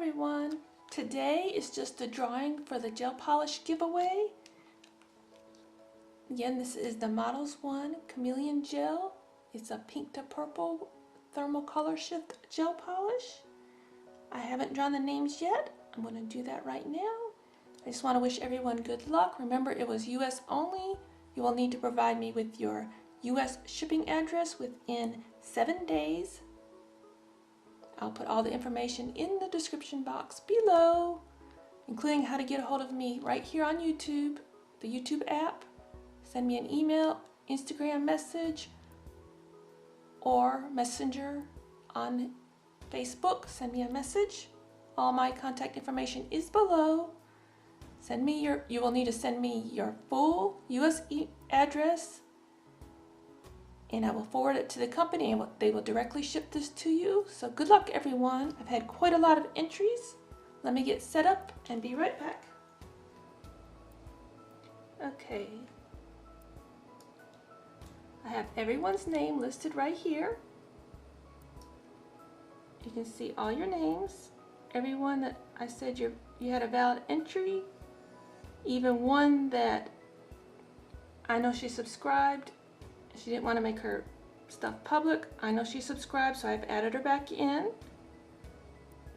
everyone. Today is just a drawing for the gel polish giveaway. Again, this is the Models 1 Chameleon Gel. It's a pink to purple thermal color shift gel polish. I haven't drawn the names yet. I'm going to do that right now. I just want to wish everyone good luck. Remember, it was US only. You will need to provide me with your US shipping address within 7 days. I'll put all the information in the description box below, including how to get a hold of me right here on YouTube, the YouTube app. Send me an email, Instagram message, or Messenger on Facebook. Send me a message. All my contact information is below. You will need to send me your full US address, and I will forward it to the company and they will directly ship this to you. So good luck, everyone. I've had quite a lot of entries. Let me get set up and be right back. Okay. I have everyone's name listed right here. You can see all your names. Everyone that I said you had a valid entry. Even one that I know she subscribed. She didn't want to make her stuff public. I know she subscribed, so I've added her back in.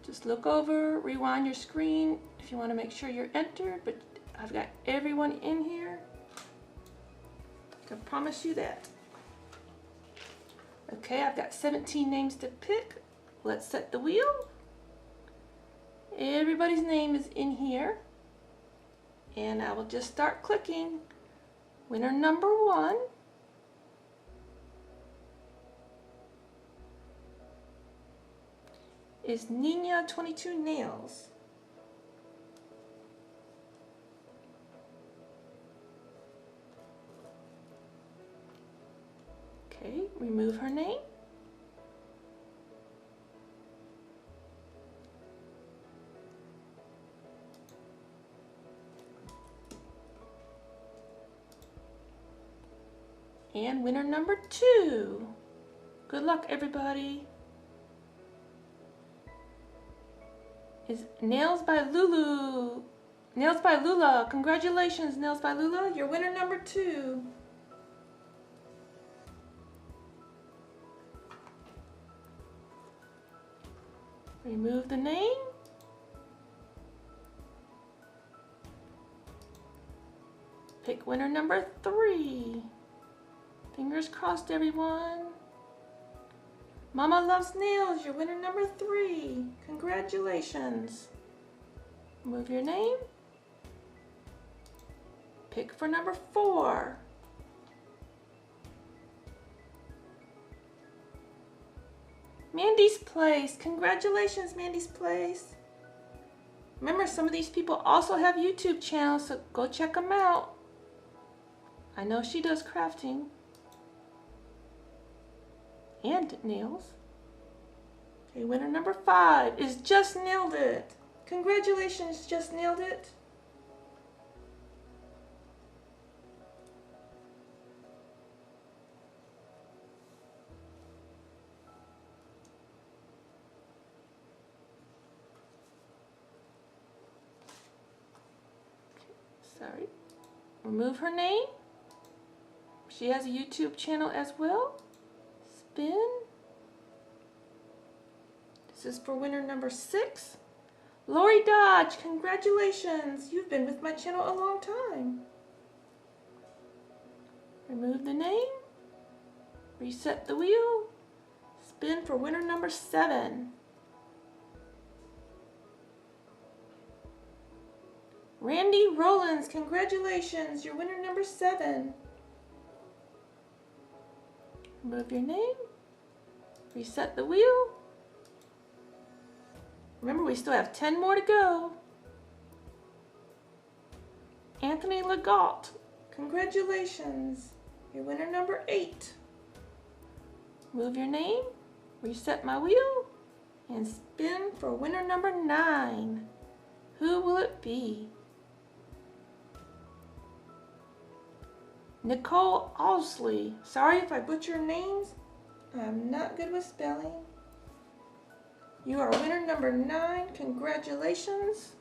Just look over, rewind your screen if you want to make sure you're entered, but I've got everyone in here. I can promise you that. Okay, I've got 17 names to pick. Let's set the wheel. Everybody's name is in here, and I will just start clicking. Winner number 1 is Nichole Nails. Okay, remove her name. And winner number 2. Good luck, everybody. Is Nails by Lulu. Nails by Lula. Congratulations, Nails by Lula. You're winner number 2. Remove the name. Pick winner number 3. Fingers crossed, everyone. Mama Loves Nails, you're winner number 3. Congratulations. Move your name. Pick for number 4. Mandy's Place. Congratulations, Mandy's Place. Remember, some of these people also have YouTube channels, so go check them out. I know she does crafting and nails. Okay, winner number 5 is Just Nailed It. Congratulations, Just Nailed It. Okay, sorry. Remove her name. She has a YouTube channel as well. Spin. This is for winner number 6. Lori Dodge, congratulations. You've been with my channel a long time. Remove the name. Reset the wheel. Spin for winner number 7. Randi Rollins, congratulations. You're winner number 7. Remove your name. Reset the wheel. Remember, we still have 10 more to go. Anthony LeGault, congratulations. You're winner number 8. Move your name. Reset my wheel. And spin for winner number 9. Who will it be? Nichole Owsley. Sorry if I butcher names. I'm not good with spelling. You are winner number 9. Congratulations.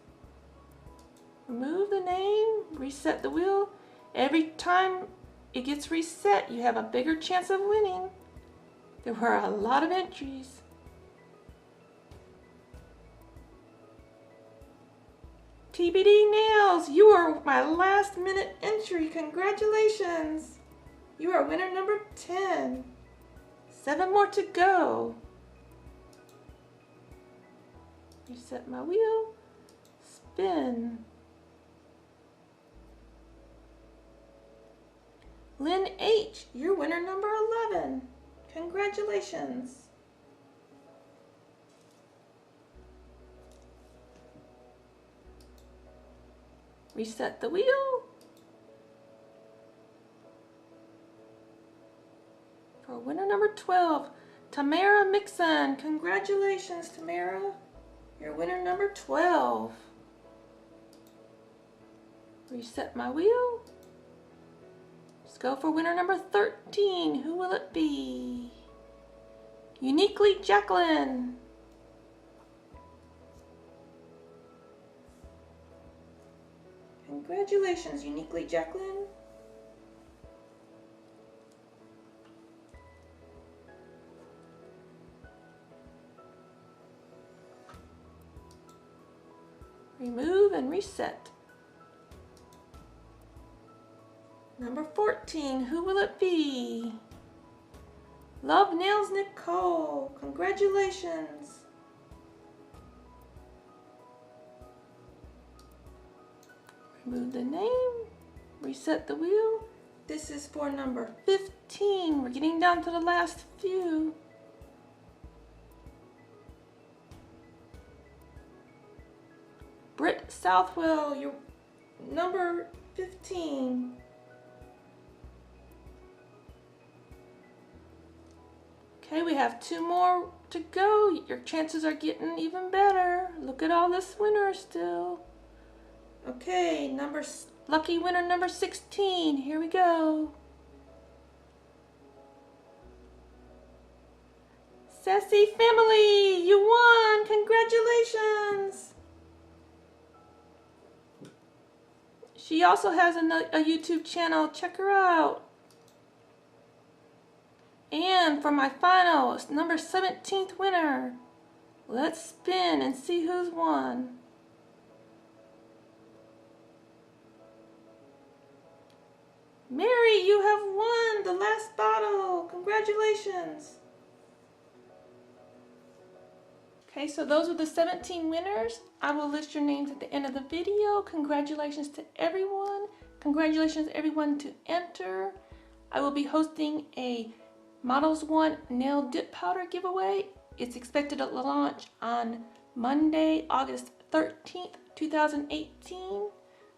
Remove the name, reset the wheel. Every time it gets reset, you have a bigger chance of winning. There were a lot of entries. TBD Nails, you are my last minute entry. Congratulations. You are winner number 10. 7 more to go. Reset my wheel. Spin. Lynn H, you're winner number 11. Congratulations. Reset the wheel. For winner number 12, Tamarian Mixon. Congratulations, Tamara. You're winner number 12. Reset my wheel. Let's go for winner number 13. Who will it be? Uniquely Jacqueline. Congratulations, Uniquely Jacqueline. Remove and reset. Number 14, who will it be? Love Nails Nichole. Congratulations. Remove the name, reset the wheel. This is for number 15. We're getting down to the last few. Britt Southwell, you're number 15. Okay, we have 2 more to go. Your chances are getting even better. Look at all this winner still. Okay, lucky winner number 16. Here we go. Sassy Family, you won. Congratulations. She also has a YouTube channel. Check her out. And for my final, number 17th winner. Let's spin and see who's won. Mary, you have won the last bottle. Congratulations. Okay, so those are the 17 winners. I will list your names at the end of the video. Congratulations to everyone. Congratulations everyone to enter. I will be hosting a Models 1 nail dip powder giveaway. It's expected to launch on Monday, August 13th, 2018.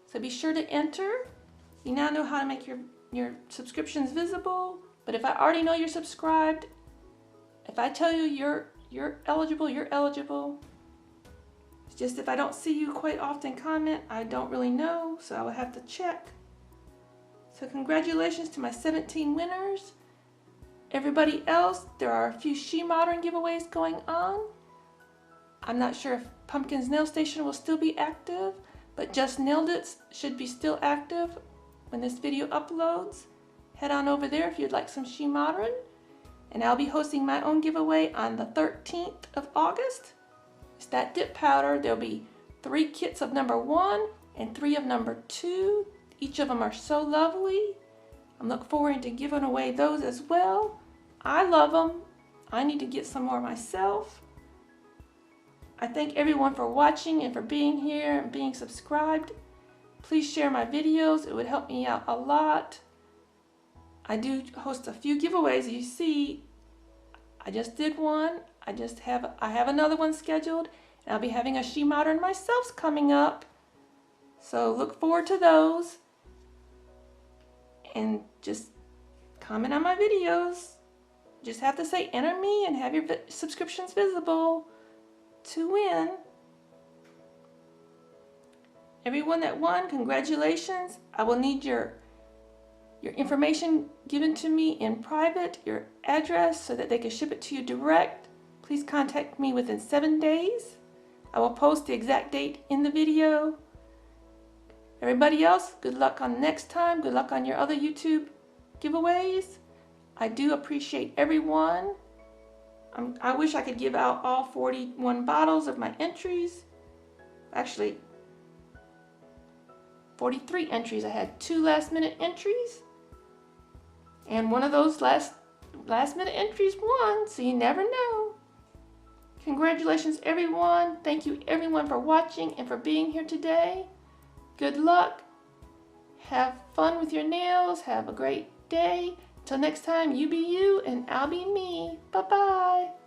So be sure to enter. You now know how to make your subscriptions visible. But if I already know you're subscribed, if I tell you you're eligible, you're eligible. It's just if I don't see you quite often comment, I don't really know, so I will have to check. So congratulations to my 17 winners. Everybody else, there are a few She Modern giveaways going on. I'm not sure if Pumpkin's Nail Station will still be active, but Just Nailed It should be still active when this video uploads. Head on over there if you'd like some She Modern. And I'll be hosting my own giveaway on the 13th of August. It's that dip powder. There'll be 3 kits of number 1 and 3 of number 2. Each of them are so lovely. I'm looking forward to giving away those as well. I love them. I need to get some more myself. I thank everyone for watching and for being here and being subscribed. Please share my videos. It would help me out a lot. I do host a few giveaways. You see, I just did one. I have another one scheduled, and I'll be having a She Modern myself coming up. So look forward to those. And just comment on my videos. Just have to say enter me and have your subscriptions visible to win. Everyone that won, congratulations. I will need your information given to me in private, your address, so that they can ship it to you direct. please contact me within 7 days. I will post the exact date in the video. Everybody else, good luck on next time. Good luck on your other YouTube giveaways. I do appreciate everyone. I wish I could give out all 41 bottles of my entries. Actually, 43 entries. I had 2 last-minute entries. And one of those last-minute entries won, so you never know. Congratulations, everyone. Thank you, everyone, for watching and for being here today. Good luck. Have fun with your nails. Have a great day. Till next time, you be you and I'll be me. Bye-bye.